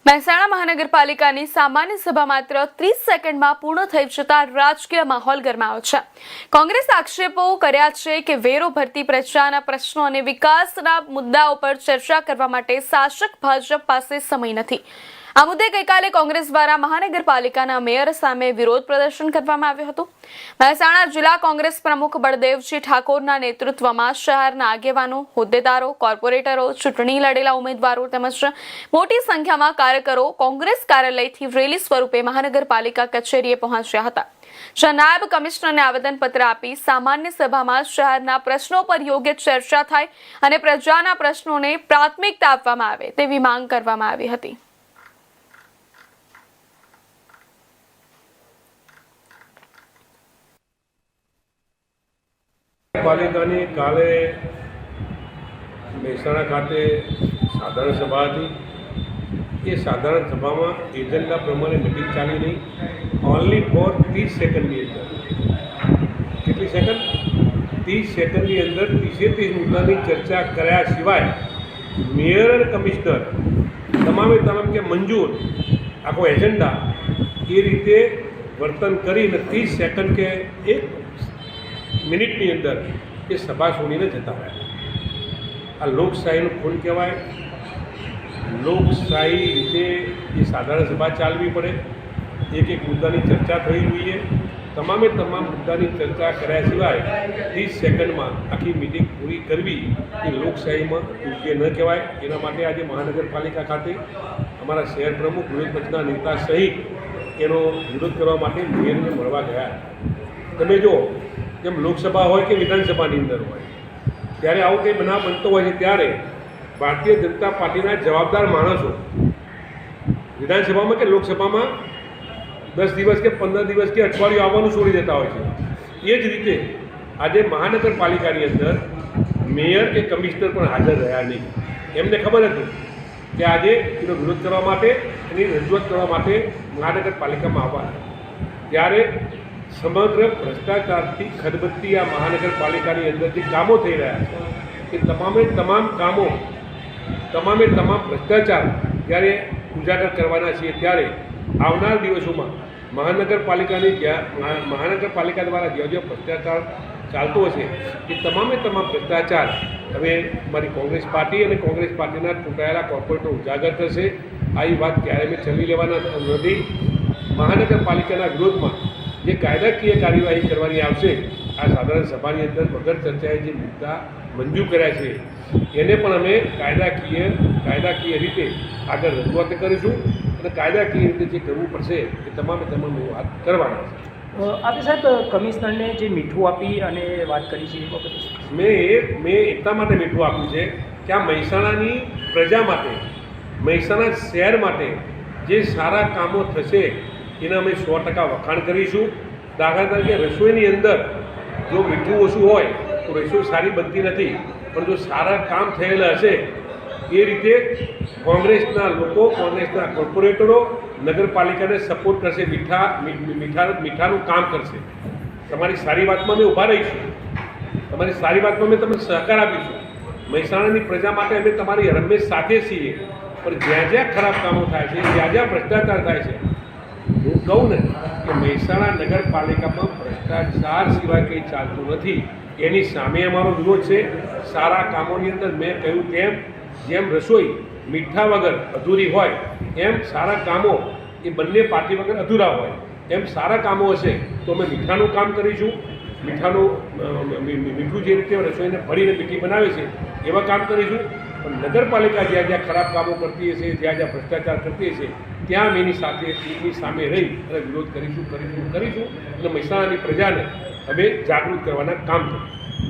મહેસાણા મહાનગરપાલિકાની સામાન્ય સભા માત્ર 30 સેકન્ડમાં પૂર્ણ થઈ જતા રાજકીય માહોલ ગરમાયો છે। કોંગ્રેસ આક્ષેપો કર્યા છે કે વેરો ભરતી પ્રજાના પ્રશ્નો અને વિકાસના મુદ્દાઓ પર ચર્ચા કરવા માટે શાસક ભાજપ પાસે સમય નથી। આ મુદ્દે ગઈકાલે કોંગ્રેસ દ્વારા મહાનગરપાલિકાના મેયર સામે વિરોધ પ્રદર્શન કરવામાં આવ્યું હતું। મહેસાણા જિલ્લા કોંગ્રેસ પ્રમુખ બળદેવજી ઠાકોરના નેતૃત્વમાં શહેરના આગેવાનો, હોદ્દેદારો, કોર્પોરેટરો, ચૂંટણી લડેલા ઉમેદવારો તેમજ મોટી સંખ્યામાં કાર્યકરો કોંગ્રેસ કાર્યાલયથી રેલી સ્વરૂપે મહાનગરપાલિકા કચેરીએ પહોંચ્યા હતા। નાયબ કમિશનરને આવેદનપત્ર આપી સામાન્ય સભામાં શહેરના પ્રશ્નો પર યોગ્ય ચર્ચા થાય અને પ્રજાના પ્રશ્નોને પ્રાથમિકતા આપવામાં આવે તેવી માંગ કરવામાં આવી હતી। પાલિકાની કાલે મહેસાણા ખાતે સાધારણ સભા હતી। એ સાધારણ સભામાં એજન્ડા પ્રમાણે મિટિંગ ચાલી રહી। ઓનલી ફોર 30 સેકન્ડની અંદર, કેટલી સેકન્ડ? 30 સેકન્ડની અંદર 30 મુદ્દાની ચર્ચા કર્યા સિવાય મેયર અને કમિશનર તમામે તમામ કે મંજૂર આખો એજન્ડા એ રીતે વર્તન કરીને 30 સેકન્ડ કે 1 મિનિટની અંદર એ સભા છોડીને જતા રહ્યા। આ લોકશાહીનું ખૂન કહેવાય। લોકશાહી રીતે એ સાધારણ સભા ચાલવી પડે, એક મુદ્દાની ચર્ચા થવી જોઈએ। તમામે તમામ મુદ્દાની ચર્ચા કર્યા સિવાય 30 સેકન્ડમાં આખી મિટિંગ પૂરી કરવી એ લોકશાહીમાં યોગ્ય ન કહેવાય। એના માટે આજે મહાનગરપાલિકા ખાતે અમારા શહેર પ્રમુખ, વિરોધ પક્ષના નેતા સહિત એનો વિરોધ કરવા માટે મેયરને મળવા ગયા। તમે જો જેમ લોકસભા હોય કે વિધાનસભાની અંદર હોય ત્યારે આવું કંઈ બનાવ બનતો હોય છે ત્યારે ભારતીય જનતા પાર્ટીના જવાબદાર માણસો વિધાનસભામાં કે લોકસભામાં 10 દિવસ કે 15 દિવસ કે અઠવાડિયું આવવાનું છોડી દેતા હોય છે। એ જ રીતે આજે મહાનગરપાલિકાની અંદર મેયર કે કમિશનર પણ હાજર રહ્યા નહીં। એમને ખબર હતી કે આજે એનો વિરોધ કરવા માટે, એની રજૂઆત કરવા માટે મહાનગરપાલિકામાં આવવાના, ત્યારે સમગ્ર ભ્રષ્ટાચારથી ખદબદતી આ મહાનગરપાલિકાની અંદર જે કામો થઈ રહ્યા છે એ તમામે તમામ કામો, તમામે તમામ ભ્રષ્ટાચાર જ્યારે ઉજાગર કરવાના છીએ ત્યારે આવનાર દિવસોમાં મહાનગરપાલિકા દ્વારા જે ભ્રષ્ટાચાર ચાલતો હશે એ તમામે તમામ ભ્રષ્ટાચાર હવે મારી કોંગ્રેસ પાર્ટી અને કોંગ્રેસ પાર્ટીના ચૂંટાયેલા કોર્પોરેટરો ઉજાગર કરશે। આવી વાત ક્યારે અમે ચલી લેવાના નથી। મહાનગરપાલિકાના વિરોધમાં જે કાયદાકીય કાર્યવાહી કરવાની આવશે, આ સાધારણ સભાની અંદર વગર ચર્ચાએ જે મુદ્દા મંજૂર કર્યા છે એને પણ અમે કાયદાકીય રીતે આગળ રજૂઆત કરીશું અને કાયદાકીય રીતે જે કરવું પડશે એ તમામે તમામ વાત કરવાના છે। આપણે સાહેબ કમિશનરને જે મીઠું આપી અને વાત કરી છે એ વખતે મેં એટલા માટે મીઠું આપ્યું છે કે આ મહેસાણાની પ્રજા માટે, મહેસાણા શહેર માટે જે સારા કામો થશે એના અમે 100% વખાણ કરીશું। દાખલા તરીકે રસોઈની અંદર જો મીઠું ઓછું હોય તો રસોઈ સારી બનતી નથી, પણ જો સારા કામ થયેલા હશે એ રીતે કોંગ્રેસના લોકો, કોંગ્રેસના કોર્પોરેટરો નગરપાલિકાને સપોર્ટ કરશે, મીઠાનું કામ કરશે। તમારી સારી વાતમાં અમે ઊભા રહીશું, તમારી સારી વાતમાં અમે તમને સહકાર આપીશું। મહેસાણાની પ્રજા માટે અમે તમારી હંમેશ સાથે છીએ, પણ જ્યાં જ્યાં ખરાબ કામો થાય છે, જ્યાં જ્યાં ભ્રષ્ટાચાર થાય છે, હું કહું ને કે મહેસાણા નગરપાલિકામાં ભ્રષ્ટાચાર સિવાય કંઈ ચાલતું નથી। એની સામે અમારો વિરોધ છે। સારા કામોની અંદર મેં કહ્યું તેમ જેમ રસોઈ મીઠા વગર અધૂરી હોય એમ સારા કામો એ બંને પાર્ટી વગર અધૂરા હોય। એમ સારા કામો હશે તો અમે મીઠાનું કામ કરીશું। મીઠું જે રીતે રસોઈને ભરીને મીઠી બનાવે છે એવા કામ કરીશું। પણ નગરપાલિકા જ્યાં જ્યાં ખરાબ કામો કરતી હશે, જ્યાં જ્યાં ભ્રષ્ટાચાર કરતી હશે ત્યાં એની સામે રહી અને વિરોધ કરીશું અને મહેસાણાની પ્રજાને અમે જાગૃત કરવાના કામ કરીશું।